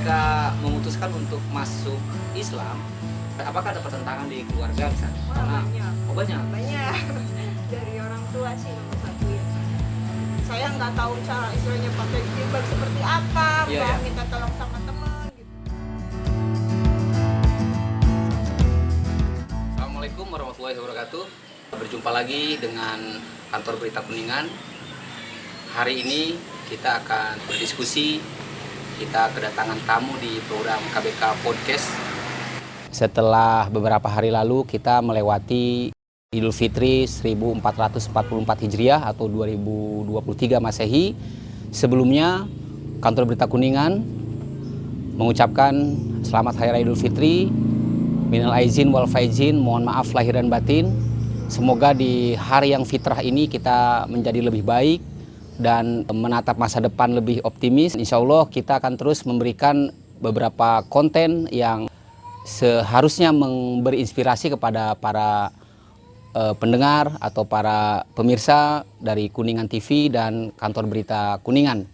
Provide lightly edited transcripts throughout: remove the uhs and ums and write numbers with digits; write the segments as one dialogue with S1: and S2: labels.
S1: ketika memutuskan untuk masuk Islam, apakah ada pertentangan di keluarga misalnya?
S2: Banyak.
S1: Oh banyak.
S2: Banyak. Dari orang tua sih nomor satu ya. Saya nggak tahu cara istilahnya pakai jilbab seperti apa,
S1: Iya,
S2: nggak
S1: iya.
S2: minta tolong sama teman gitu.
S1: Assalamualaikum warahmatullahi wabarakatuh. Berjumpa lagi dengan kantor Berita Kuningan. Hari ini kita akan berdiskusi. Kita kedatangan tamu di program KBK Podcast. Setelah beberapa hari lalu kita melewati Idul Fitri 1444 Hijriah atau 2023 Masehi. Sebelumnya kantor Berita Kuningan mengucapkan selamat Hari Raya Idul Fitri. Minal aizin wal faizin, mohon maaf lahir dan batin. Semoga di hari yang fitrah ini kita menjadi lebih baik dan menatap masa depan lebih optimis. Insya Allah kita akan terus memberikan beberapa konten yang seharusnya memberi inspirasi kepada para pendengar atau para pemirsa dari Kuningan TV dan kantor Berita Kuningan.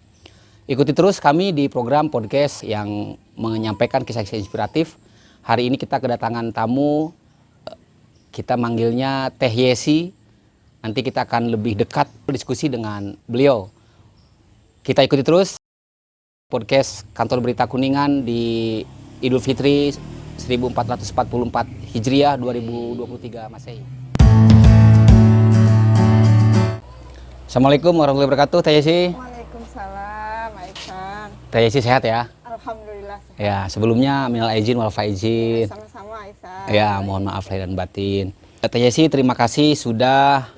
S1: Ikuti terus kami di program podcast yang menyampaikan kisah-kisah inspiratif. Hari ini kita kedatangan tamu, kita manggilnya Teh Yesi. Nanti kita akan lebih dekat berdiskusi dengan beliau. Kita ikuti terus podcast kantor Berita Kuningan di Idul Fitri 1444 Hijriah 2023 Masehi. Assalamualaikum warahmatullahi wabarakatuh, Teh Yesi.
S2: Waalaikumsalam, Aisyah.
S1: Teh Yesi sehat ya?
S2: Alhamdulillah.
S1: Ya, sebelumnya minal aizin wal faizin.
S2: Sama-sama Aisyah.
S1: Ya, mohon maaf lahir dan batin. Teh Yesi, terima kasih sudah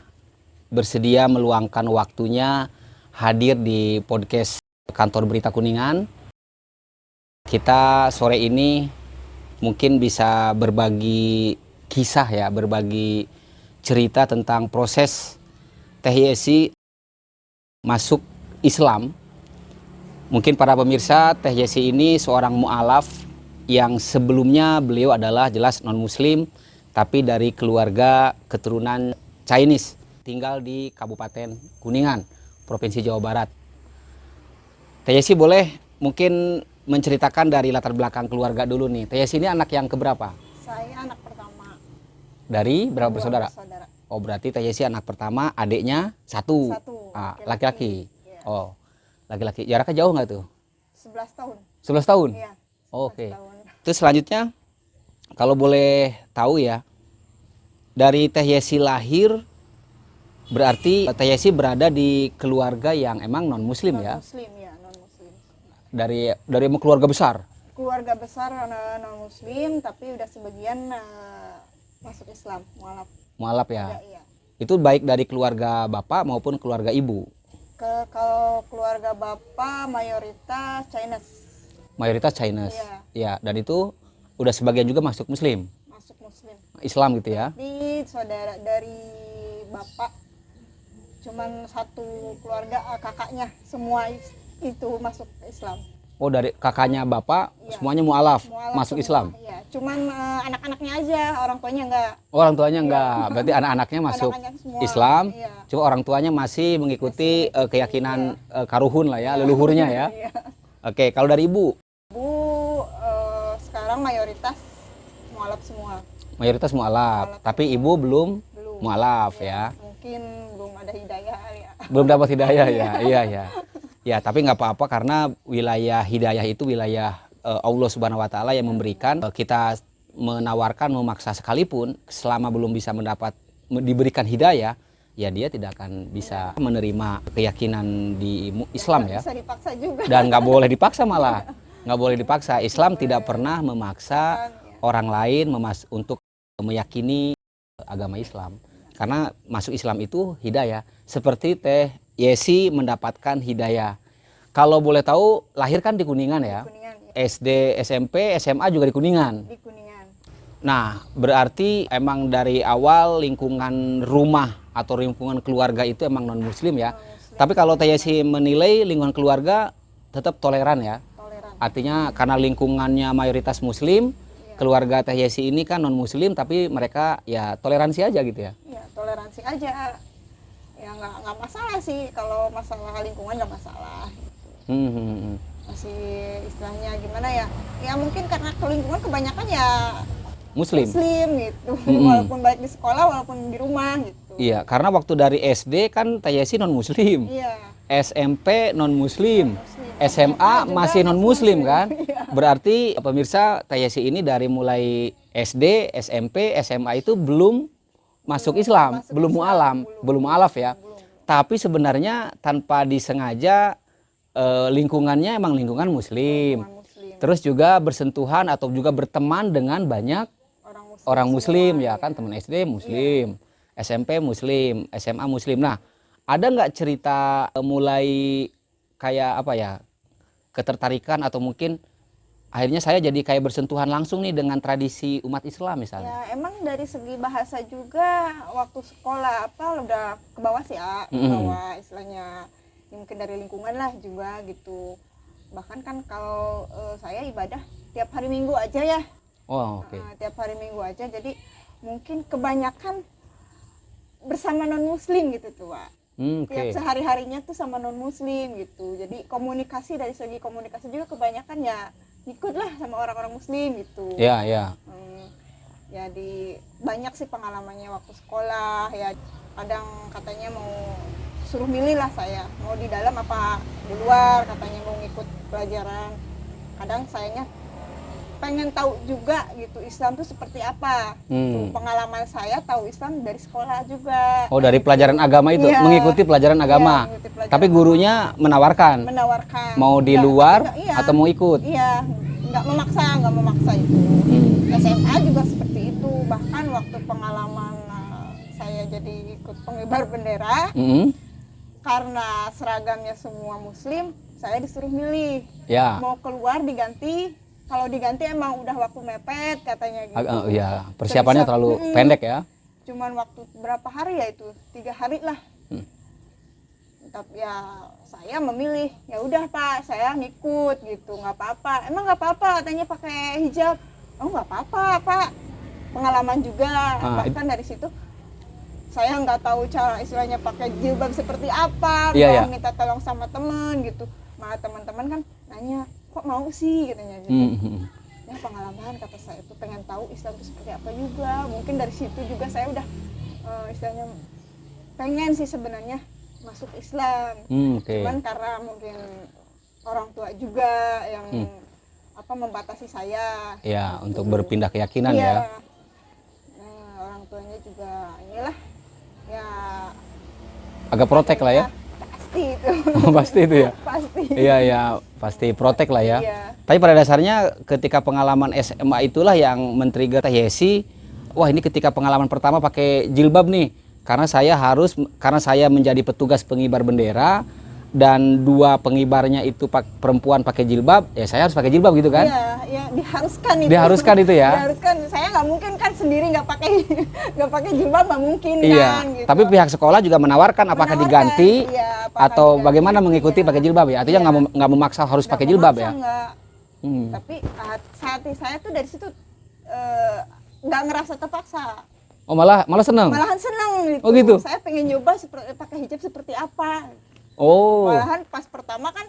S1: bersedia meluangkan waktunya hadir di podcast kantor Berita Kuningan. Kita sore ini mungkin bisa berbagi kisah ya, berbagi cerita tentang proses Teh Yesi masuk Islam. Mungkin para pemirsa, Teh Yesi ini seorang mu'alaf yang sebelumnya beliau adalah jelas non-muslim, tapi dari keluarga keturunan Chinese, tinggal di Kabupaten Kuningan, Provinsi Jawa Barat. Teh Yesi boleh mungkin menceritakan dari latar belakang keluarga dulu nih. Teh Yesi ini anak yang keberapa?
S2: Saya anak pertama.
S1: Dari berapa
S2: Dua
S1: bersaudara?
S2: bersaudara.
S1: Oh, berarti Teh Yesi anak pertama, adiknya satu.
S2: Satu,
S1: Laki-laki.
S2: Iya.
S1: Oh, laki-laki. Jaraknya jauh nggak tuh?
S2: 11 tahun.
S1: 11 tahun?
S2: Iya. 11
S1: Oke.
S2: tahun.
S1: Terus selanjutnya, kalau boleh tahu ya, dari Teh Yesi lahir, berarti Teh Yesi berada di keluarga yang emang non-muslim ya?
S2: Non-muslim ya, non-muslim.
S1: Dari emang keluarga besar?
S2: Keluarga besar non-muslim, tapi udah sebagian masuk Islam, mualaf.
S1: Mualaf
S2: Ada,
S1: ya?
S2: iya.
S1: Itu baik dari keluarga bapak maupun keluarga ibu?
S2: Kalau keluarga bapak mayoritas Chinese,
S1: Mayoritas Chinese?
S2: Iya.
S1: Ya, dan itu udah sebagian juga masuk muslim?
S2: masuk muslim.
S1: Islam gitu ya?
S2: Di saudara dari bapak cuman satu keluarga, kakaknya semua itu masuk Islam.
S1: Oh, dari kakaknya bapak
S2: Iya.
S1: semuanya mualaf,
S2: Mualaf
S1: masuk
S2: semua,
S1: Islam?
S2: Iya. Cuman anak-anaknya aja, orang tuanya enggak.
S1: Oh, orang tuanya enggak, berarti anak-anaknya masuk
S2: Anak-anak semua,
S1: Islam,
S2: iya.
S1: cuma orang tuanya masih mengikuti
S2: Masih
S1: keyakinan karuhun lah ya, leluhurnya ya.
S2: Iya.
S1: Oke, kalau dari ibu,
S2: Bu, sekarang mayoritas mualaf semua.
S1: mayoritas mualaf,
S2: Mualaf
S1: tapi
S2: semua.
S1: ibu belum
S2: Belum.
S1: mualaf
S2: Iya,
S1: ya.
S2: Mungkin belum ada hidayah ya.
S1: Belum dapat hidayah ya, iya ya. Ya, tapi nggak apa-apa karena wilayah hidayah itu wilayah Allah Subhanahu Wa Taala yang memberikan. Kita menawarkan, memaksa sekalipun, selama belum bisa diberikan hidayah, ya dia tidak akan bisa menerima keyakinan di Islam ya.
S2: Bisa dipaksa juga.
S1: Dan nggak boleh dipaksa malah, nggak boleh dipaksa. Islam tidak pernah memaksa orang lain untuk meyakini agama Islam. Karena masuk Islam itu hidayah. Seperti Teh Yesi mendapatkan hidayah. Kalau boleh tahu, lahir kan di Kuningan ya?
S2: Kuningan, ya.
S1: SD, SMP, SMA juga di Kuningan.
S2: Di Kuningan.
S1: Nah, berarti emang dari awal lingkungan rumah atau lingkungan keluarga itu emang non-muslim ya?
S2: Non-muslim.
S1: Tapi kalau Teh Yesi menilai lingkungan keluarga tetap toleran ya?
S2: Toleran.
S1: Artinya karena lingkungannya mayoritas muslim, keluarga Teh Yesi ini kan non-muslim tapi mereka ya toleransi aja gitu ya?
S2: Ya, toleransi aja. Ya nggak masalah sih, kalau masalah lingkungan nggak masalah. masih istilahnya gimana ya? Ya mungkin karena lingkungan kebanyakan ya
S1: Muslim.
S2: Muslim gitu. Walaupun baik di sekolah, walaupun di rumah gitu.
S1: Iya, karena waktu dari SD kan Teh Yesi non Muslim.
S2: Iya.
S1: SMP non Muslim. SMA
S2: juga
S1: masih non Muslim
S2: Muslim.
S1: kan?
S2: Iya.
S1: Berarti pemirsa Teh Yesi ini dari mulai SD, SMP, SMA itu belum masuk Islam,
S2: masuk
S1: belum
S2: Islam,
S1: mu'alam, belum mu'alaf ya.
S2: Belum.
S1: Tapi sebenarnya tanpa disengaja lingkungannya emang lingkungan Muslim.
S2: Lingkungan Muslim.
S1: Terus juga bersentuhan atau juga berteman dengan banyak orang Muslim ya kan, teman SD Muslim, SMP Muslim, SMA Muslim. Nah, ada nggak cerita mulai kayak apa ya, ketertarikan atau mungkin akhirnya saya jadi kayak bersentuhan langsung nih dengan tradisi umat Islam misalnya?
S2: Ya emang dari segi bahasa juga waktu sekolah apa udah ke bawah sih ya, ke bawah istilahnya ya mungkin dari lingkungan lah juga gitu. Bahkan kan kalau saya ibadah tiap hari Minggu aja ya.
S1: Oh, oke.
S2: Tiap hari Minggu aja, jadi mungkin kebanyakan bersama non Muslim gitu tuh Pak. Tiap sehari-harinya tuh sama non Muslim gitu. Jadi komunikasi, dari segi komunikasi juga kebanyakan ya ikut lah sama orang-orang Muslim gitu.
S1: Ya, ya.
S2: Jadi banyak sih pengalamannya waktu sekolah ya. Kadang katanya mau suruh milih lah saya, mau di dalam apa di luar, katanya mau ngikut pelajaran. Kadang sayanya pengen tahu juga gitu Islam tuh seperti apa. Tuh, pengalaman saya tahu Islam dari sekolah juga.
S1: Oh, dari pelajaran agama itu,
S2: Iya.
S1: mengikuti pelajaran agama.
S2: Mengikuti pelajaran
S1: Tapi gurunya menawarkan mau di luar atau mau ikut.
S2: Iya, nggak memaksa itu. SMA juga seperti itu. Bahkan waktu pengalaman saya jadi ikut pengibar bendera, karena seragamnya semua Muslim, saya disuruh milih.
S1: Ya.
S2: Mau keluar diganti. Kalau diganti emang udah waktu mepet katanya gitu.
S1: Iya, persiapannya terlalu pendek ya.
S2: Cuman waktu berapa hari ya itu? 3 hari lah. Tapi ya saya memilih, ya udah Pak, saya ngikut gitu, nggak apa-apa. Emang nggak apa-apa katanya pakai hijab. Oh nggak apa-apa Pak. Pengalaman juga. Bahkan dari situ saya nggak tahu cara istilahnya pakai jilbab seperti apa. Minta tolong sama teman gitu. Malah teman-teman kan nanya, kok mau sih katanya gitu. Ya pengalaman kata saya itu pengen tahu Islam itu seperti apa juga. Mungkin dari situ juga saya udah istilahnya pengen sih sebenarnya masuk Islam. Cuman karena mungkin orang tua juga yang membatasi saya.
S1: Ya, gitu. Untuk berpindah keyakinan ya.
S2: Nah, orang tuanya juga inilah ya
S1: agak protek lah ya.
S2: Pasti itu.
S1: Pasti itu ya.
S2: Pasti.
S1: Iya ya, pasti protek lah ya.
S2: Iya.
S1: Tapi pada dasarnya ketika pengalaman SMA itulah yang men-trigger Teh Yesi. Wah, ini ketika pengalaman pertama pakai jilbab nih. Karena saya menjadi petugas pengibar bendera dan 2 pengibarnya itu perempuan pakai jilbab, ya saya harus pakai jilbab gitu kan?
S2: Iya, diharuskan itu.
S1: Diharuskan itu ya.
S2: Diharuskan. Saya nggak mungkin kan sendiri nggak pakai jilbab, nggak mungkin kan. Gitu.
S1: Tapi pihak sekolah juga menawarkan apakah diganti atau bagaimana mengikuti pakai jilbab ya. Artinya nggak memaksa harus pakai jilbab ya.
S2: Enggak. Tapi hati saya tuh dari situ nggak ngerasa terpaksa.
S1: Oh malahan senang?
S2: Malahan senang gitu.
S1: Oh gitu?
S2: Saya pengen nyoba pakai hijab seperti apa.
S1: Oh.
S2: Malahan pas pertama kan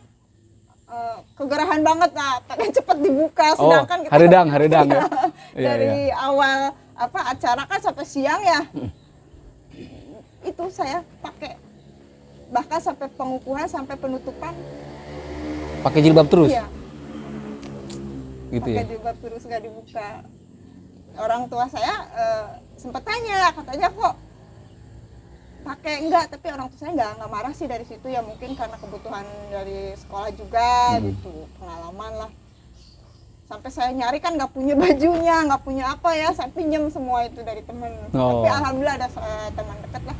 S2: kegerahan banget lah, pengen cepet dibuka. Sedangkan kita
S1: haridang ya.
S2: Dari awal acara kan sampai siang ya. Itu saya pakai bahkan sampai pengukuhan sampai penutupan.
S1: Pakai jilbab terus?
S2: Iya.
S1: Gitu
S2: pakai
S1: ya.
S2: jilbab terus nggak dibuka. Orang tua saya sempat tanya, katanya kok pakai enggak, tapi orang tua saya nggak marah sih dari situ ya, mungkin karena kebutuhan dari sekolah juga gitu, pengalaman lah. Sampai saya nyari kan nggak punya bajunya, nggak punya apa ya, saya pinjam semua itu dari temen. Tapi alhamdulillah ada teman dekat lah.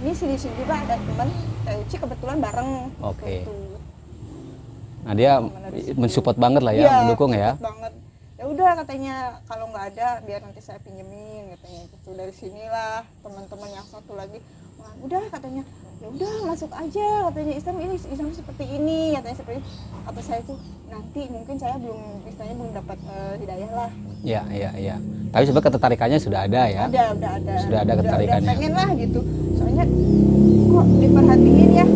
S2: Ini di sini juga ada teman, Uci kebetulan bareng.
S1: Oke.
S2: Gitu.
S1: Nah dia mensupport banget lah ya, mendukung ya.
S2: Banget. Ya udah katanya kalau nggak ada biar nanti saya pinjemin katanya gitu. Dari sinilah teman-teman yang satu lagi, udah katanya ya udah masuk aja katanya, Islam seperti ini katanya, seperti kata saya tuh nanti mungkin saya belum dapat hidayah lah.
S1: Iya. Tapi sebenarnya ketertarikannya sudah ada ya.
S2: Udah ada.
S1: Sudah ada ketertarikannya.
S2: Udah pengen lah gitu. Soalnya kok diperhatiin ya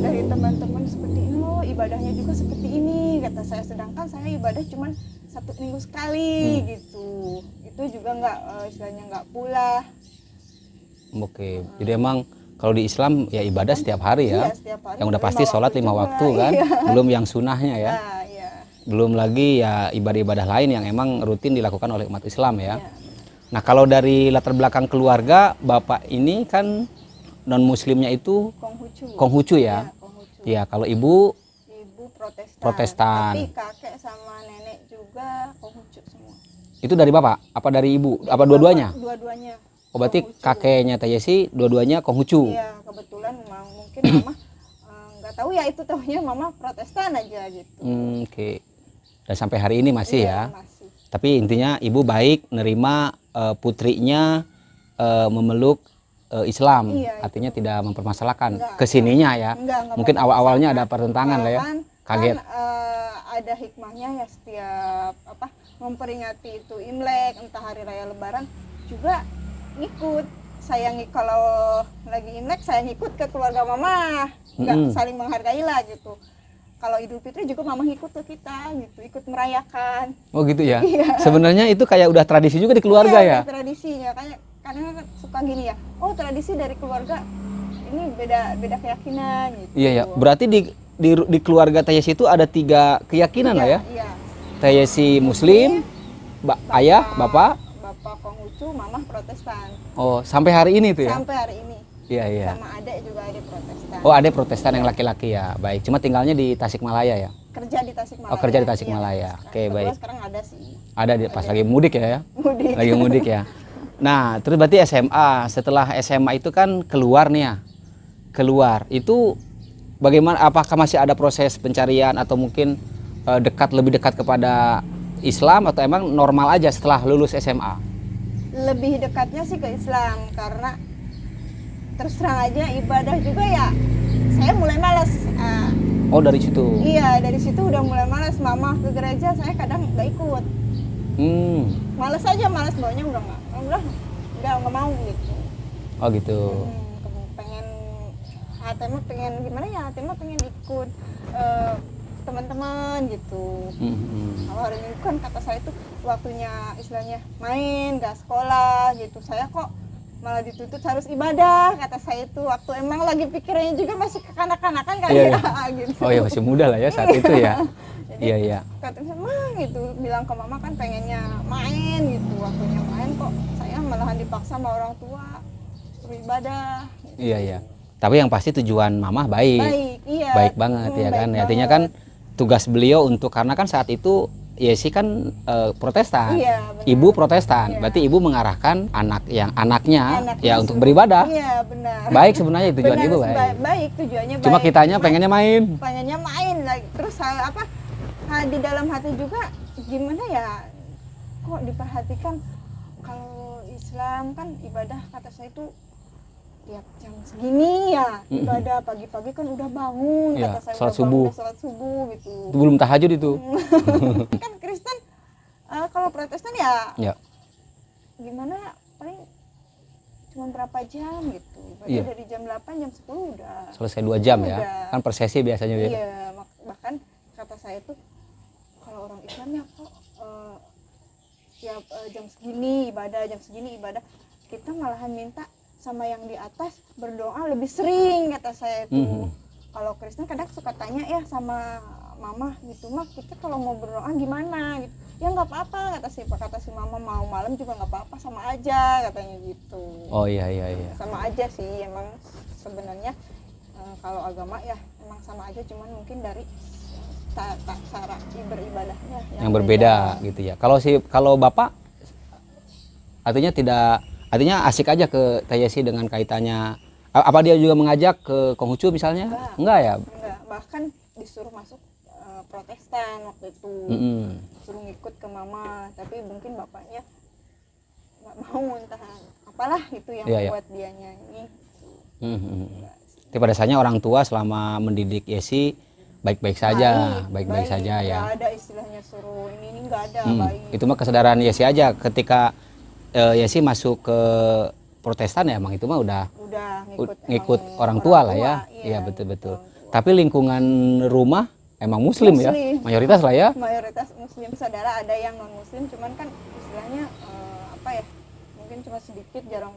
S2: dari teman-teman seperti ini loh, ibadahnya juga seperti ini kata saya, sedangkan saya ibadah cuma 1 minggu sekali gitu. Itu juga nggak istilahnya nggak pula.
S3: Oke, jadi emang kalau di Islam ya ibadah setiap hari ya.
S2: Iya, setiap hari.
S3: Yang udah pasti sholat 5
S2: juga.
S3: waktu kan,
S2: Iya.
S3: belum yang sunnahnya ya.
S2: Nah, iya.
S3: Belum lagi ya ibadah-ibadah lain yang emang rutin dilakukan oleh umat Islam ya.
S2: Iya.
S3: Nah kalau dari latar belakang keluarga, Bapak ini kan non muslimnya itu
S2: Konghucu.
S3: Konghucu ya.
S2: Iya, Konghucu.
S3: Ya kalau ibu
S2: Ibu Protestan.
S3: Protestan.
S2: Tapi kakek sama nenek juga Konghucu semua.
S3: itu dari Bapak? Apa dari Ibu? Apa dua-duanya?
S2: Dua-duanya.
S3: Oh berarti
S2: Konghucu.
S3: kakeknya Teh Yesi dua-duanya Konghucu.
S2: Iya, kebetulan mungkin mama nggak tahu ya, itu tahunya mama Protestan aja gitu.
S3: Oke. Dan sampai hari ini masih
S2: Iya,
S3: ya.
S2: masih.
S3: Tapi intinya Ibu baik nerima putrinya memeluk Islam.
S2: Iya,
S3: Artinya tidak mempermasalahkan
S2: Enggak,
S3: kesininya ya.
S2: Enggak
S3: Mungkin awal-awalnya ada pertentangan lah ya. Kaget.
S2: Kan, ada hikmahnya ya, setiap memperingati itu Imlek, entah hari raya Lebaran juga ngikut. Saya kalau lagi Imlek saya ngikut ke keluarga mama, nggak saling menghargai lah gitu. Kalau Idul Fitri juga mama ngikut ke kita gitu, ikut merayakan.
S3: Oh gitu ya.
S2: Iya.
S3: Sebenarnya itu kayak udah tradisi juga di keluarga ya.
S2: Iya, tradisinya kayak kadang suka gini ya. Oh, tradisi dari keluarga ini beda keyakinan gitu.
S3: Iya ya. Berarti di keluarga Teh Yesi itu ada 3 keyakinan lah ya.
S2: Iya.
S3: Teh Yesi Muslim, ayah, bapak.
S2: Bapak Konghucu, mama Protestan.
S3: Oh sampai hari ini tuh ya.
S2: Sampai hari ini.
S3: Iya iya.
S2: Sama adik juga adik Protestan.
S3: Oh ada Protestan yang laki-laki ya. Baik. Cuma tinggalnya di Tasikmalaya ya.
S2: Kerja di Tasikmalaya.
S3: Oh kerja di Tasikmalaya.
S2: Iya.
S3: Oke
S2: Kebetulan
S3: baik.
S2: sekarang ada sih.
S3: Ada pas lagi mudik ya.
S2: Mudik.
S3: Lagi mudik ya. Nah terus berarti SMA. Setelah SMA itu kan keluar nih ya. Keluar itu bagaimana? Apakah masih ada proses pencarian atau mungkin lebih dekat kepada Islam atau emang normal aja setelah lulus SMA?
S2: Lebih dekatnya sih ke Islam, karena terus terang aja ibadah juga ya saya mulai malas.
S3: Oh dari situ.
S2: Iya, dari situ udah mulai malas. Mama ke gereja saya kadang nggak ikut. Malas aja, malas bawanya udah nggak mau gitu.
S3: Oh gitu.
S2: Pengen pengen gimana ya, pengen ikut teman-teman gitu. Kalau hari Minggu kan kata saya tuh waktunya istilahnya main, gak sekolah gitu. Saya kok malah dituntut harus ibadah, kata saya itu. Waktu emang lagi pikirannya juga masih kekanak-kanakan kali
S3: Iya,
S2: ya gitu.
S3: Oh ya masih muda lah ya saat itu ya.
S2: Jadi,
S3: Iya.
S2: katanya mah gitu, bilang ke mama kan pengennya main gitu. Waktunya main kok saya malahan dipaksa sama orang tua suruh ibadah gitu.
S3: Iya. Tapi yang pasti tujuan Mama baik.
S2: Baik, iya.
S3: Baik banget ya kan.
S2: Baik
S3: Artinya
S2: banget.
S3: kan tugas beliau untuk, karena kan saat itu Yesi kan Protestan.
S2: Iya, benar.
S3: Ibu Protestan.
S2: Iya.
S3: Berarti ibu mengarahkan anaknya
S2: Anaknya
S3: ya untuk beribadah.
S2: Iya, benar.
S3: Baik sebenarnya tujuan
S2: Benar,
S3: ibu baik.
S2: Baik, tujuannya
S3: Cuma
S2: baik.
S3: kitanya pengennya main.
S2: Pengennya main lagi. Terus di dalam hati juga gimana ya? Kok diperhatikan kalau Islam kan ibadah, kata saya itu tiap jam segini ya ibadah, pagi-pagi kan udah bangun,
S3: Iya,
S2: kata saya
S3: sholat
S2: udah bangun,
S3: subuh.
S2: udah sholat subuh gitu.
S3: Itu belum tahajud itu.
S2: Kan Kristen kalau Protestan ya
S3: Ya.
S2: gimana, paling cuma berapa jam gitu. Ibadah
S3: Iya.
S2: dari jam 8 jam 10 udah
S3: Selesai 2 jam ya.
S2: Udah.
S3: Kan per sesi biasanya ya.
S2: iya, bahkan kata saya tuh kalau orang Islam ya kok setiap jam segini ibadah, kita malahan minta sama yang di atas berdoa lebih sering, kata saya tuh. Kalau Kristen kadang suka tanya ya sama mama gitu, mah kita kalau mau berdoa gimana gitu. Ya nggak apa-apa, kata si mama, mau malam juga nggak apa-apa, sama aja katanya gitu.
S3: Oh iya.
S2: Sama aja sih emang sebenarnya. Kalau agama ya emang sama aja, cuman mungkin dari cara beribadahnya
S3: Yang berbeda gitu ya. Kalau Bapak artinya asik aja ke Teh Yesi dengan kaitannya. Apa dia juga mengajak ke Konghucu misalnya? Enggak ya?
S2: Enggak, bahkan disuruh masuk Protestan waktu itu. Suruh ngikut ke mama, tapi mungkin bapaknya nggak mau, entah apalah itu yang buat dia nyanyi.
S3: Tapi pada dasarnya orang tua selama mendidik Yesi baik-baik saja, baik-baik saja ya.
S2: Nggak ada istilahnya suruh ini nggak ada. Baik.
S3: Itu mah kesadaran Yesi aja ketika Yesi masuk ke Protestan ya, emang itu mah udah
S2: ngikut
S3: orang tua lah ya. Iya betul. Tapi lingkungan rumah emang muslim ya,
S2: Muslim.
S3: mayoritas lah ya.
S2: Mayoritas muslim, saudara ada yang non muslim, cuman kan istilahnya apa ya, mungkin cuma sedikit, jarang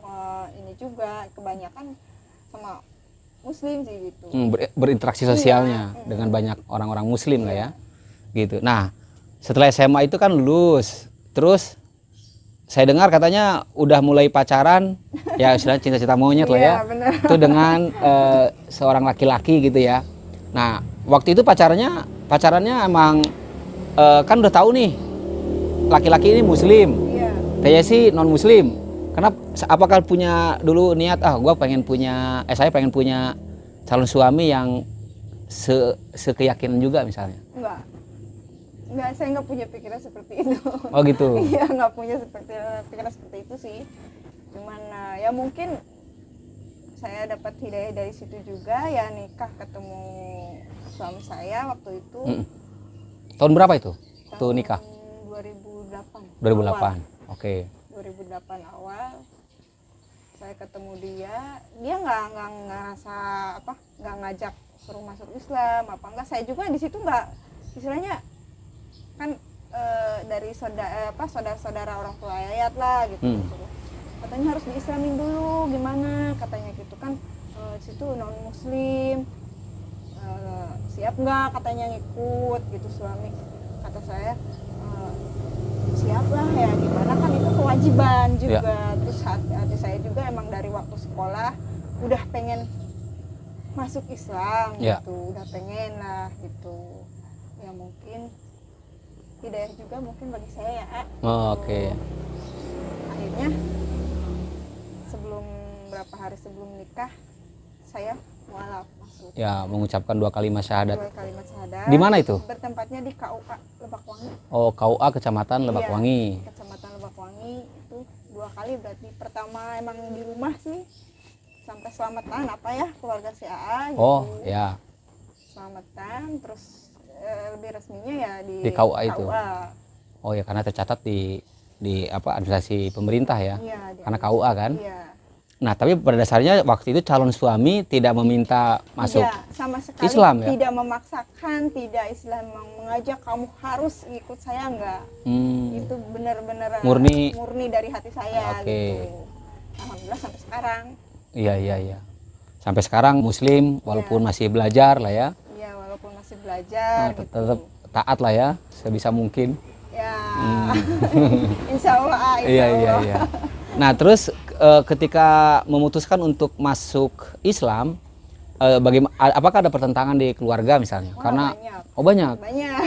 S2: ini juga, kebanyakan sama muslim sih gitu.
S3: Berinteraksi sosialnya
S2: Iya.
S3: dengan banyak orang-orang muslim lah ya, gitu. Nah setelah SMA itu kan lulus, terus saya dengar katanya udah mulai pacaran, ya istilahnya cinta-cinta monyet lah ya,
S2: Iya, bener.
S3: itu dengan seorang laki-laki gitu ya. Nah waktu itu pacarannya emang kan udah tahu nih laki-laki ini muslim,
S2: Iya.
S3: saya sih non muslim. Kenapa? Apakah punya dulu niat saya pengen punya calon suami yang sekeyakinan juga misalnya?
S2: Enggak, saya nggak punya pikiran seperti itu.
S3: Oh gitu.
S2: Iya, nggak punya pikiran seperti itu sih. Cuman ya mungkin saya dapat hidayah dari situ juga, ya nikah ketemu suami saya waktu itu.
S3: Tahun berapa itu? Tuh nikah?
S2: 2008.
S3: 2008. Oke.
S2: 2008 awal saya ketemu dia nggak ngerasa apa, nggak ngajak suruh masuk Islam apa enggak. Saya juga di situ nggak, istilahnya kan dari saudara-saudara orang tua ayat lah gitu. Katanya harus diislamin dulu, gimana katanya gitu kan, di situ non muslim, siap nggak katanya ngikut gitu suami. Kata saya siap lah ya, gimana kan itu kewajiban juga ya. Terus hati saya juga emang dari waktu sekolah udah pengen masuk Islam
S3: ya.
S2: Gitu, udah pengen lah gitu. Ya mungkin hidayah juga mungkin bagi saya ya.
S3: Oke.
S2: Akhirnya berapa hari sebelum nikah saya mualaf masuk.
S3: Ya, mengucapkan 2 kalimat syahadat.
S2: 2 kalimat syahadat.
S3: Di mana itu?
S2: Bertempatnya di KUA Lebakwangi.
S3: Oh, KUA Kecamatan Lebakwangi.
S2: Iya, Kecamatan Lebakwangi itu 2 kali berarti. Pertama emang di rumah sih, sampai selamatan apa ya, keluarga si AA gitu.
S3: Oh, ya.
S2: Selamatan, terus lebih resminya ya di
S3: KUA itu.
S2: KUA.
S3: Oh ya, karena tercatat di administrasi pemerintah ya.
S2: Iya,
S3: karena KUA kan.
S2: Iya.
S3: Nah, tapi pada dasarnya waktu itu calon suami tidak meminta masuk
S2: sama sekali
S3: Islam ya?
S2: Tidak memaksakan, tidak Islam mengajak kamu harus ikut saya, enggak. Itu benar-benar murni dari hati saya gitu. Alhamdulillah sampai sekarang.
S3: Iya. Sampai sekarang muslim walaupun masih belajar lah ya.
S2: Iya, walaupun masih belajar gitu.
S3: Tetap taat lah ya sebisa mungkin.
S2: Ya. Insya Allah.
S3: Iya. Nah, terus ketika memutuskan untuk masuk Islam, apakah ada pertentangan di keluarga misalnya? Karena
S2: banyak. Banyak.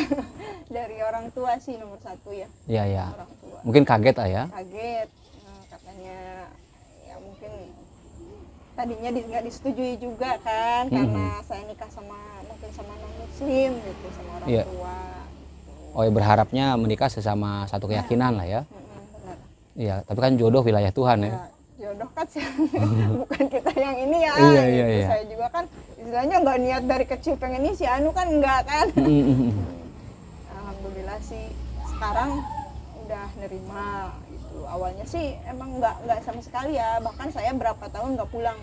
S2: Dari orang tua sih nomor 1 ya.
S3: Iya.
S2: Orang tua.
S3: Mungkin kaget lah ya.
S2: Kaget. Katanya ya mungkin tadinya nggak disetujui juga kan, karena saya nikah sama non muslim gitu, sama orang tua. Oh
S3: ya, berharapnya menikah sesama satu keyakinan lah ya.
S2: Benar.
S3: Iya, tapi kan jodoh wilayah Tuhan ya.
S2: Jodoh kan sih, bukan kita yang ini ya.
S3: Iya.
S2: Saya juga kan istilahnya nggak niat dari kecil pengen ini, si Anu kan enggak kan. Alhamdulillah sih sekarang udah nerima gitu. Awalnya sih emang nggak sama sekali ya, bahkan saya berapa tahun nggak pulang.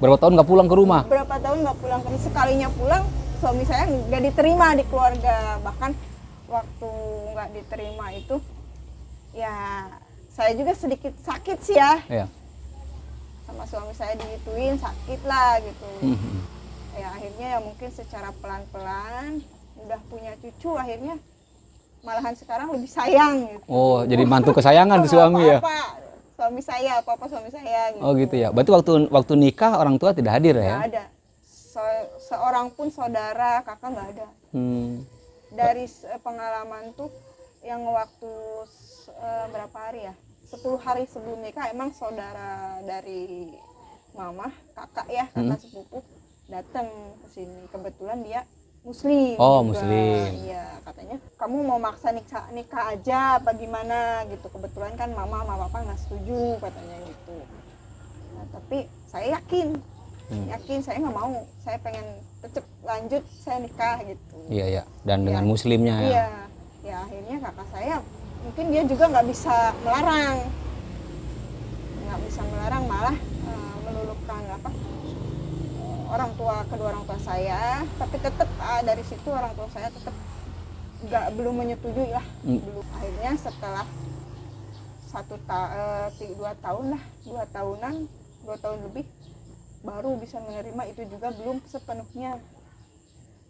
S3: Berapa tahun nggak pulang ke rumah?
S2: Berapa tahun nggak pulang, sekalinya pulang suami saya nggak diterima di keluarga. Bahkan waktu nggak diterima itu ya saya juga sedikit sakit sih ya.
S3: Iya.
S2: Sama suami saya digituin, sakit lah gitu. Ya akhirnya ya mungkin secara pelan-pelan udah punya cucu, akhirnya malahan sekarang lebih sayang gitu.
S3: Oh, jadi mantu kesayangan di suami ya?
S2: Suami saya gitu.
S3: Oh gitu ya. Berarti waktu nikah orang tua tidak hadir ya?
S2: Nggak ada. Seorang pun saudara, kakak nggak ada. Dari pengalaman tuh yang waktu berapa hari ya? 10 hari sebelum nikah emang saudara dari mama, kakak ya, kakak sepupu datang ke sini. Kebetulan dia muslim.
S3: Oh,
S2: juga.
S3: muslim.
S2: Iya, katanya kamu mau maksa nikah aja apa gimana gitu. Kebetulan kan mama sama papa nggak setuju katanya gitu. Nah, tapi saya yakin saya nggak mau. Saya pengen tetap lanjut, saya nikah gitu.
S3: Iya. Dan dengan muslimnya ya.
S2: Iya. Ya akhirnya kakak saya mungkin dia juga nggak bisa melarang, malah meluluhkan kedua orang tua saya, tapi tetap dari situ orang tua saya tetap belum menyetujui lah. Belum. Akhirnya setelah 2 tahun lah, 2 tahun lebih baru bisa menerima. Itu juga belum sepenuhnya,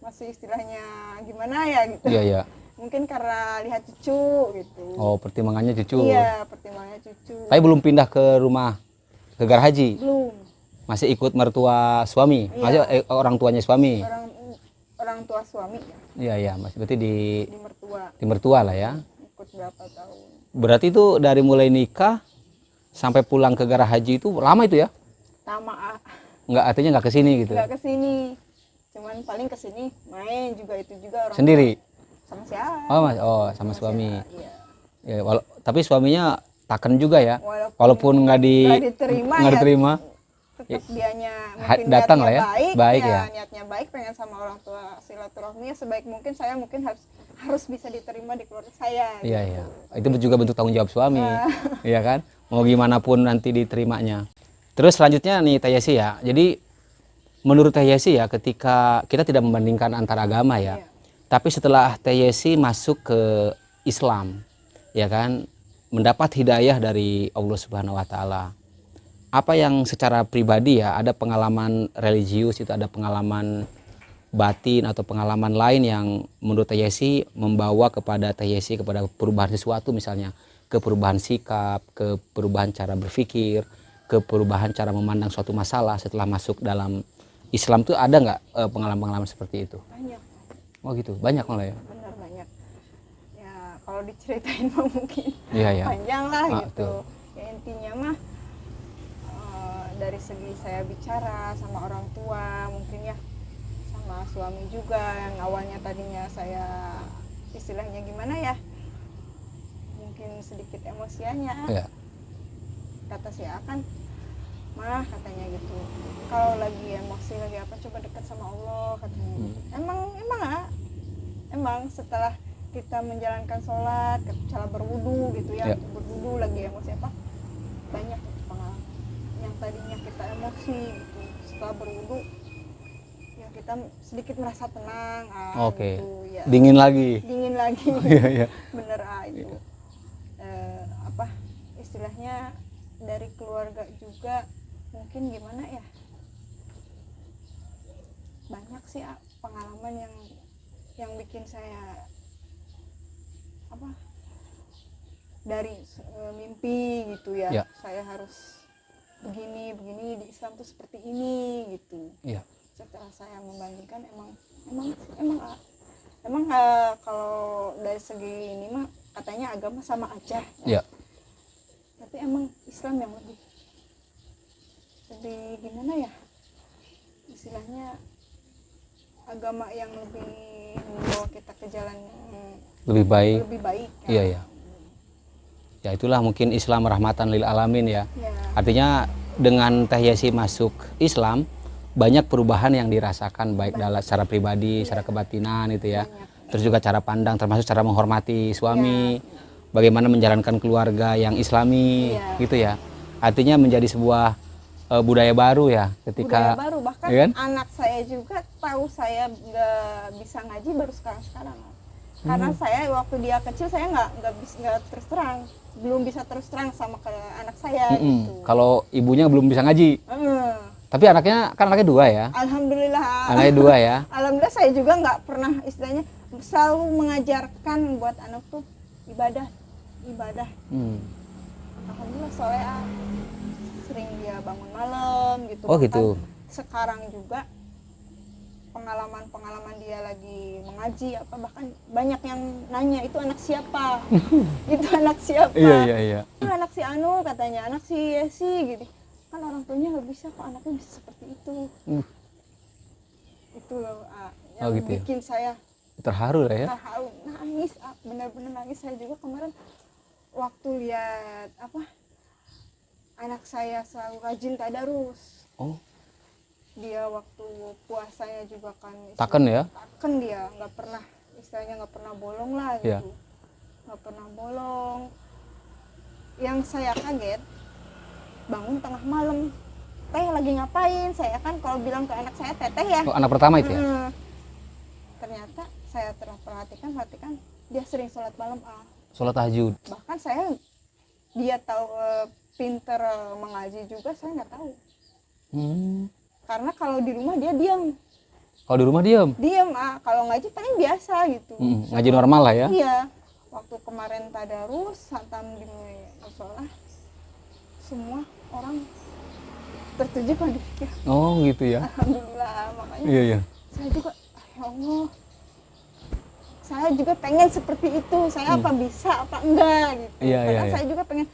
S2: masih istilahnya gimana ya gitu.
S3: Iya, iya.
S2: Mungkin karena lihat cucu gitu.
S3: Oh, pertimbangannya cucu.
S2: Iya, pertimbangannya cucu.
S3: Tapi belum pindah ke rumah ke Garahaji.
S2: Belum.
S3: Masih ikut mertua suami.
S2: Iya.
S3: Masih orang tuanya suami.
S2: Orang tua suami ya,
S3: Iya, iya, masih berarti
S2: di mertua.
S3: di mertua lah ya.
S2: Ikut berapa tahun.
S3: Berarti itu dari mulai nikah sampai pulang ke Garahaji itu lama itu ya?
S2: Lama
S3: Enggak, artinya enggak ke sini gitu.
S2: nggak kesini, cuman paling kesini main juga, itu juga orang
S3: Sendiri.
S2: sama siapa.
S3: Oh, Mas. Oh, sama suami.
S2: Iya.
S3: Ya, tapi suaminya taken juga ya. Walaupun nggak
S2: diterima,
S3: nggak
S2: ya
S3: diterima.
S2: tetap dianya mungkin
S3: Datang
S2: niatnya
S3: lah ya.
S2: baik,
S3: ya.
S2: niatnya baik, pengen sama orang tua, silaturahmi ya sebaik mungkin. Saya mungkin harus bisa diterima di keluarga saya.
S3: Iya,
S2: gitu.
S3: iya. Itu juga bentuk tanggung jawab suami. Iya kan? Mau gimana pun nanti diterimanya. Terus selanjutnya nih Teh Yesi ya. Jadi menurut Teh Yesi ya, ketika kita tidak membandingkan antar agama ya.
S2: Iya.
S3: Tapi setelah Teh Yesi masuk ke Islam, ya kan, mendapat hidayah dari Allah Subhanahu wa taala. Apa yang secara pribadi ya, ada pengalaman religius, itu ada pengalaman batin atau pengalaman lain yang menurut Teh Yesi membawa kepada Teh Yesi kepada perubahan sesuatu, misalnya ke perubahan sikap, ke perubahan cara berpikir, ke perubahan cara memandang suatu masalah setelah masuk dalam Islam. Tuh ada nggak pengalaman-pengalaman seperti itu?
S2: Banyak.
S3: Oh gitu, banyak malah ya.
S2: Benar banyak. Ya kalau diceritain mah mungkin
S3: Iya, iya.
S2: panjang lah gitu.
S3: Betul.
S2: Ya intinya mah dari segi saya bicara sama orang tua, mungkin ya sama suami juga, yang awalnya tadinya saya istilahnya gimana ya, mungkin sedikit emosiannya.
S3: Iya.
S2: Kata si Akan, mah katanya gitu, kalau lagi emosi lagi apa coba dekat sama Allah katanya. Emang setelah kita menjalankan sholat, cara berwudu gitu ya, berwudu lagi emosi apa, banyak pengalaman yang tadinya kita emosi gitu, setelah berwudu ya kita sedikit merasa tenang.
S3: Oke.
S2: Gitu, ya.
S3: Dingin lagi. Iya, iya.
S2: Bener itu. Apa istilahnya, dari keluarga juga mungkin gimana ya, banyak sih pengalaman yang bikin saya apa, dari mimpi gitu ya, saya harus begini di Islam tuh seperti ini gitu.
S3: Iya.
S2: Setelah saya membandingkan, emang kalau dari segi ini mah katanya agama sama aja ya.
S3: Iya.
S2: Tapi emang Islam yang lebih gimana ya istilahnya, agama yang lebih membawa kita ke jalan yang
S3: Lebih
S2: baik ya.
S3: Iya, iya. Ya itulah mungkin Islam rahmatan lil alamin ya.
S2: Ya.
S3: Artinya dengan Teh Yesi masuk Islam, banyak perubahan yang dirasakan baik dalam secara pribadi, secara kebatinan itu ya.
S2: Banyak.
S3: Terus juga cara pandang, termasuk cara menghormati suami, bagaimana menjalankan keluarga yang Islami, gitu ya. Artinya menjadi sebuah budaya baru ya ketika
S2: budaya baru, bahkan
S3: ya kan?
S2: Anak saya juga tahu saya nggak bisa ngaji baru sekarang. Karena saya waktu dia kecil saya nggak terus terang, belum bisa terus terang sama ke anak saya gitu.
S3: Kalau ibunya belum bisa ngaji. Tapi anaknya kan anaknya 2 ya.
S2: Alhamdulillah.
S3: Anaknya 2 ya.
S2: Alhamdulillah saya juga nggak pernah istilahnya selalu mengajarkan buat anak tuh ibadah. Alhamdulillah soalnya sering dia bangun malam gitu.
S3: Oh gitu.
S2: Sekarang juga pengalaman dia lagi mengaji apa, bahkan banyak yang nanya itu anak siapa. Itu anak siapa.
S3: Iya.
S2: Itu anak si Anu katanya, anak si Yesi gitu. Kan orang tuanya nggak bisa, kok anaknya bisa seperti itu. Itu loh yang
S3: gitu
S2: bikin saya
S3: terharu lah ya.
S2: terharu, nangis, benar-benar nangis. Saya juga kemarin waktu lihat apa, anak saya selalu rajin tadarus.
S3: Oh.
S2: Dia waktu puasanya juga kan
S3: Taken ya?
S2: Taken dia, nggak pernah istilahnya nggak pernah bolong lah gitu. Nggak pernah bolong. Yang saya kaget, bangun tengah malam teteh lagi ngapain. Saya kan kalau bilang ke anak saya teteh ya.
S3: Oh, anak pertama itu ya?
S2: Ternyata saya perhatikan dia sering sholat malam.
S3: Sholat tahajud.
S2: Bahkan dia tahu pinter mengaji juga saya nggak tahu. Karena kalau di rumah dia diam.
S3: Kalau di rumah diam?
S2: Diam, kalau ngaji paling biasa gitu.
S3: Ngaji normal lah ya?
S2: Iya. Waktu kemarin tadarus, hantam di musola, semua orang tertuju pada dia.
S3: Oh gitu ya?
S2: Alhamdulillah, makanya
S3: Iya.
S2: saya juga, ya Allah, saya juga pengen seperti itu. Saya apa bisa, apa enggak gitu. Padahal saya juga pengen,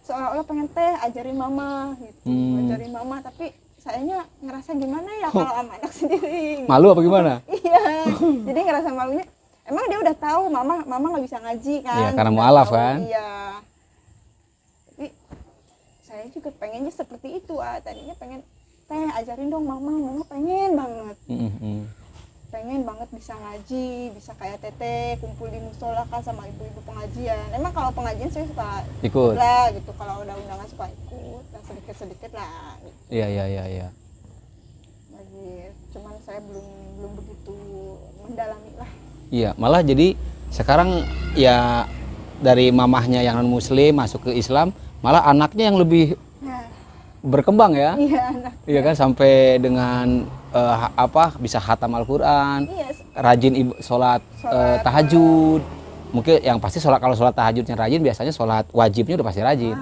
S2: seolah-olah pengen ajarin mama gitu. Ajarin mama, tapi sayanya ngerasa gimana ya kalau sama anak sendiri.
S3: Malu apa gimana?
S2: Iya. Jadi ngerasa malunya. Emang dia udah tahu mama nggak bisa ngaji kan?
S3: Iya, karena
S2: Udah
S3: mualaf
S2: tahu,
S3: kan?
S2: Iya. Tapi saya juga pengennya seperti itu. Tadinya pengen ajarin dong mama pengen banget. Pengen banget bisa ngaji, bisa kayak teteh kumpul di musola kan sama ibu-ibu pengajian. Emang kalau pengajian saya suka
S3: ikut
S2: lah gitu, kalau udah undangan suka ikut, dan sedikit lah gitu.
S3: Iya.
S2: Lagi cuman saya belum begitu mendalami lah.
S3: Iya, malah jadi sekarang ya dari mamahnya yang non muslim masuk ke Islam, malah anaknya yang lebih berkembang ya.
S2: Iya, anak.
S3: Iya kan, sampai dengan bisa khatam Al-Qur'an.
S2: Iya.
S3: Rajin sholat tahajud. Mungkin yang pasti kalau sholat tahajudnya rajin, biasanya sholat wajibnya udah pasti rajin.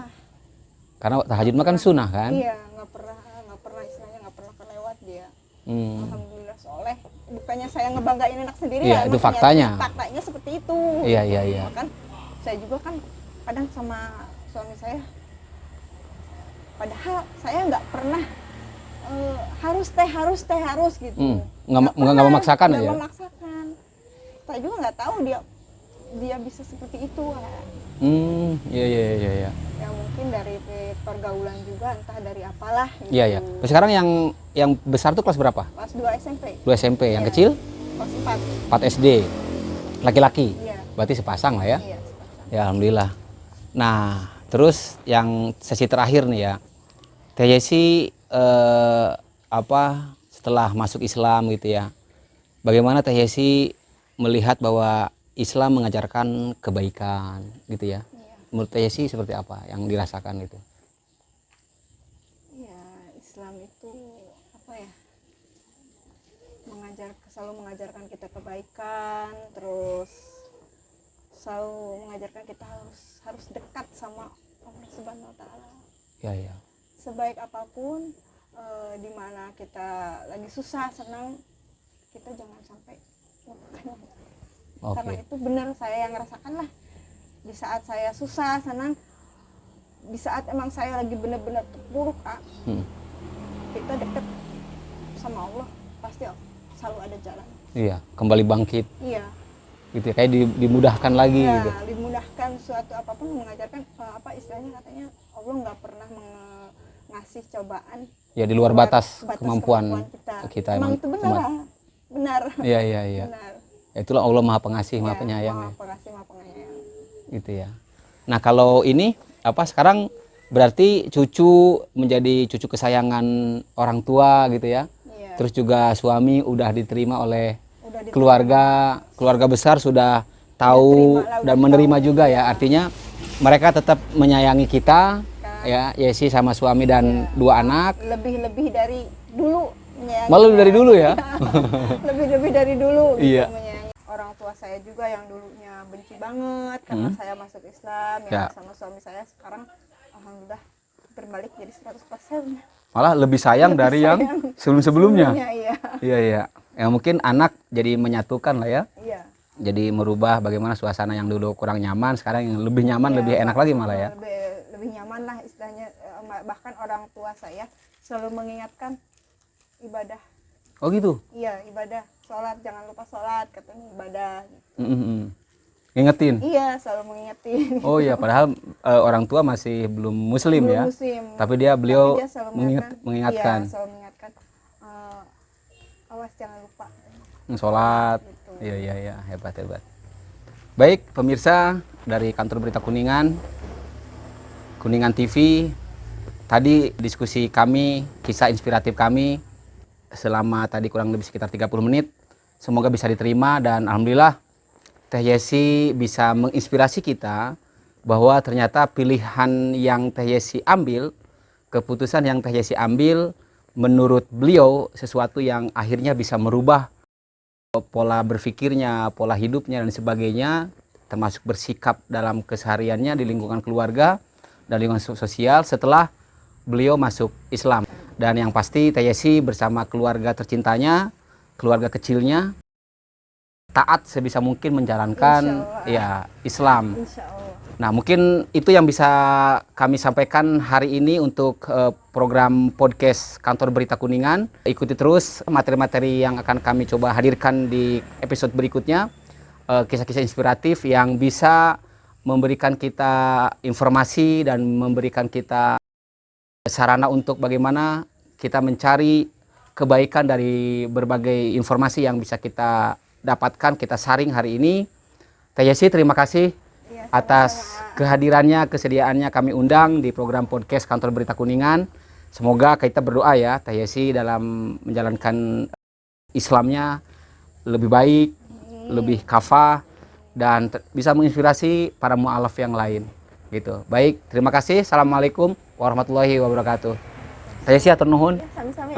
S3: Karena tahajud mah kan sunnah kan?
S2: Iya, nggak pernah istilahnya nggak pernah kelewat dia. Alhamdulillah soleh. Bukannya saya ngebanggain anak sendiri
S3: ya. Itu faktanya.
S2: Faktanya seperti itu.
S3: Iya.
S2: Kan saya juga kan kadang sama suami saya. Padahal saya nggak pernah harus gitu.
S3: Nggak memaksakan aja.
S2: Nggak memaksakan. Saya juga nggak tahu dia bisa seperti itu.
S3: Iya.
S2: Ya mungkin dari pergaulan juga, entah dari apalah gitu.
S3: Iya. Sekarang yang besar tuh kelas berapa?
S2: Kelas 2 SMP.
S3: 2 SMP. Yang
S2: Iya.
S3: kecil?
S2: Kelas 4.
S3: 4 SD. Laki-laki.
S2: Iya.
S3: Berarti sepasang lah ya?
S2: Iya, sepasang.
S3: Ya alhamdulillah. Nah, terus yang sesi terakhir nih ya. Teh Yesi setelah masuk Islam gitu ya. Bagaimana Teh Yesi melihat bahwa Islam mengajarkan kebaikan gitu ya?
S2: Iya.
S3: Menurut Teh Yesi seperti apa yang dirasakan itu?
S2: Ya, Islam itu selalu mengajarkan kita kebaikan, terus selalu mengajarkan kita harus dekat sama Allah Subhanahu wa taala.
S3: Ya.
S2: Sebaik apapun di mana kita lagi susah, senang, kita jangan sampai lupakan. Karena itu benar saya yang ngerasakan lah. Di saat saya susah, senang, di saat emang saya lagi benar-benar terpuruk, kita deket sama Allah, pasti selalu ada jalan. Iya,
S3: kembali bangkit.
S2: Iya.
S3: Gitu ya, kayak dimudahkan lagi
S2: ya,
S3: gitu.
S2: Dimudahkan suatu apapun, mengajarkan istilahnya katanya Allah nggak pernah ngasih cobaan.
S3: Ya, di luar batas kemampuan kita.
S2: Emang itu benar.
S3: Iya.
S2: Benar.
S3: Ya, itulah Allah Maha Pengasih, Maha Penyayang.
S2: Maha Pengasih, Maha Penyayang.
S3: Gitu ya. Nah, kalau ini sekarang berarti cucu menjadi cucu kesayangan orang tua gitu ya.
S2: Iya.
S3: Terus juga suami udah diterima oleh keluarga besar, sudah tahu dan menerima juga ya. Artinya mereka tetap menyayangi kita ya, Yesi sama suami dan 2 anak.
S2: Lebih dari dulu menyayangi.
S3: Malah lebih dari dulu ya.
S2: lebih dari dulu gitu,
S3: iya.
S2: Menyayangi. Orang tua saya juga yang dulunya benci banget karena saya masuk Islam ya, sama suami saya sekarang alhamdulillah berbalik jadi 100%.
S3: Malah lebih sayang dari yang sebelum-sebelumnya.
S2: Iya.
S3: Ya mungkin anak jadi menyatukan lah ya.
S2: Iya.
S3: Jadi merubah bagaimana suasana yang dulu kurang nyaman, sekarang yang lebih nyaman, lebih enak lagi malah ya.
S2: Lebih nyaman lah istilahnya. Bahkan orang tua saya selalu mengingatkan ibadah.
S3: Oh gitu?
S2: Iya, ibadah. Sholat, jangan lupa sholat, katanya ibadah.
S3: Ngingetin?
S2: Iya, selalu mengingetin.
S3: Oh iya, padahal orang tua masih belum muslim ya. Tapi beliau mengingatkan.
S2: Iya, selalu mengingatkan. Awas jangan lupa.
S3: Sholat. Gitu. Iya, hebat. Baik, pemirsa dari kantor Berita Kuningan TV, tadi diskusi kami, kisah inspiratif kami selama tadi kurang lebih sekitar 30 menit. Semoga bisa diterima dan alhamdulillah Teh Yesi bisa menginspirasi kita bahwa ternyata pilihan yang Teh Yesi ambil, keputusan yang Teh Yesi ambil menurut beliau sesuatu yang akhirnya bisa merubah pola berpikirnya, pola hidupnya dan sebagainya, termasuk bersikap dalam kesehariannya di lingkungan keluarga dan lingkungan sosial setelah beliau masuk Islam. Dan yang pasti Teh Yesi bersama keluarga tercintanya, keluarga kecilnya, taat sebisa mungkin menjalankan ya Islam.
S2: Insya Allah.
S3: Nah, mungkin itu yang bisa kami sampaikan hari ini untuk program podcast Kantor Berita Kuningan. Ikuti terus materi-materi yang akan kami coba hadirkan di episode berikutnya. Kisah-kisah inspiratif yang bisa memberikan kita informasi dan memberikan kita sarana untuk bagaimana kita mencari kebaikan dari berbagai informasi yang bisa kita dapatkan, kita saring hari ini. Teh Yesi, terima kasih atas kehadirannya, kesediaannya kami undang di program podcast Kantor Berita Kuningan. Semoga kita berdoa ya Teh Yesi dalam menjalankan Islamnya lebih baik, lebih kafah, dan bisa menginspirasi para mu'alaf yang lain gitu. Baik, terima kasih. Assalamualaikum warahmatullahi wabarakatuh. Teh Yesi, atur nuhun.
S2: Sami-sami.